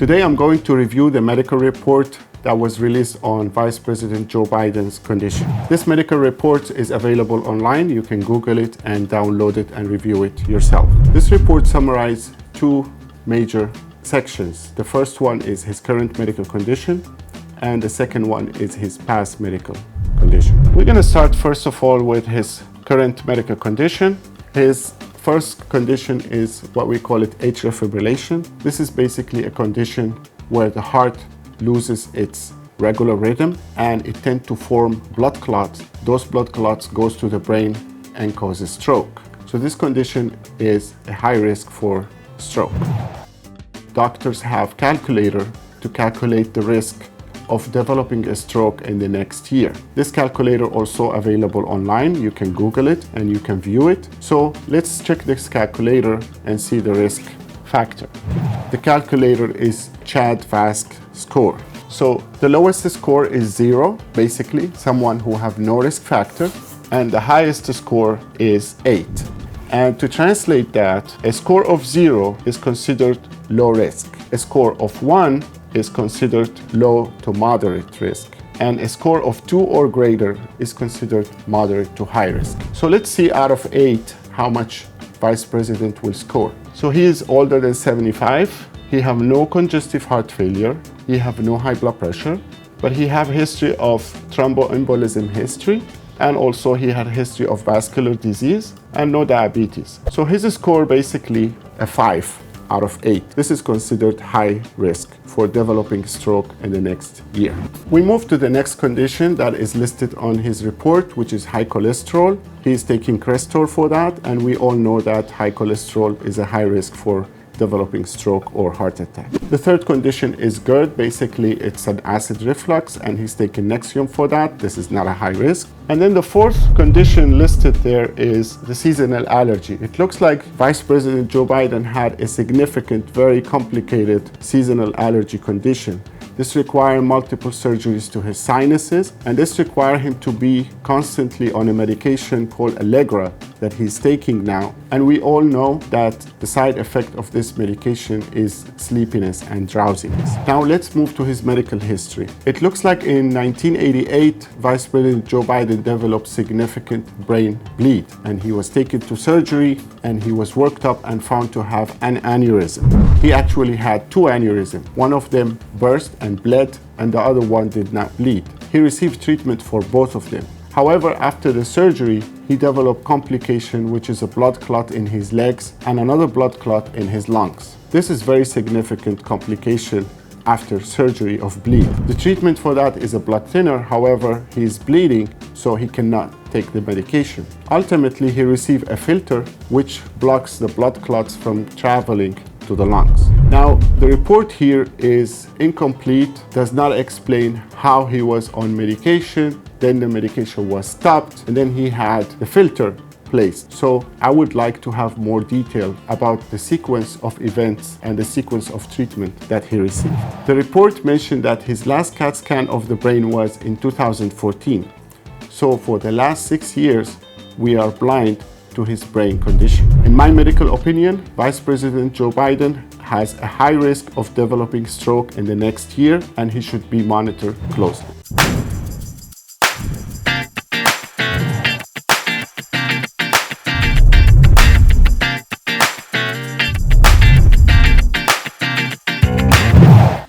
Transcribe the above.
Today I'm going to review the medical report that was released on Vice President Joe Biden's condition. This medical report is available online. You can Google it and download it and review it yourself. This report summarizes two major sections. The first one is his current medical condition, and the second one is his past medical condition. We're going to start first of all with his current medical condition. His first condition is what we call it atrial fibrillation. This is basically a condition where the heart loses its regular rhythm and it tends to form blood clots. Those blood clots goes to the brain and causes stroke. So this condition is a high risk for stroke. Doctors have calculator to calculate the risk of developing a stroke in the next year. This calculator also available online. You can Google it and you can view it. So let's check this calculator and see the risk factor. The calculator is CHA2DS2-VASc score. So the lowest score is 0, basically someone who have no risk factor, and the highest score is 8. And to translate that, a score of 0 is considered low risk. A score of 1 is considered low to moderate risk. And a score of 2 or greater is considered moderate to high risk. So let's see out of 8 how much Vice President will score. So he is older than 75. He have no congestive heart failure. He have no high blood pressure, but he have history of thromboembolism history. And also he had a history of vascular disease and no diabetes. So his score basically a 5 out of 8. This is considered high risk for developing stroke in the next year. We move to the next condition that is listed on his report, which is high cholesterol. He is taking Crestor for that, and we all know that high cholesterol is a high risk for developing stroke or heart attack. The third condition is GERD. Basically, it's an acid reflux, and he's taking Nexium for that. This is not a high risk. And then the fourth condition listed there is the seasonal allergy. It looks like Vice President Joe Biden had a significant, very complicated seasonal allergy condition. This requires multiple surgeries to his sinuses, and this requires him to be constantly on a medication called Allegra that he's taking now. And we all know that the side effect of this medication is sleepiness and drowsiness. Now let's move to his medical history. It looks like in 1988, Vice President Joe Biden developed significant brain bleed, and he was taken to surgery and he was worked up and found to have an aneurysm. He actually had 2 aneurysms. One of them burst and bled, and the other one did not bleed. He received treatment for both of them. However, after the surgery, he developed complication, which is a blood clot in his legs and another blood clot in his lungs. This is very significant complication after surgery of bleed. The treatment for that is a blood thinner. However, he is bleeding, so he cannot take the medication. Ultimately, he received a filter which blocks the blood clots from traveling to the lungs. Now, the report here is incomplete, does not explain how he was on medication, then the medication was stopped, and then he had the filter placed. So I would like to have more detail about the sequence of events and the sequence of treatment that he received. The report mentioned that his last CAT scan of the brain was in 2014. So for the last 6 years, we are blind to his brain condition. In my medical opinion, Vice President Joe Biden has a high risk of developing stroke in the next year, and he should be monitored closely.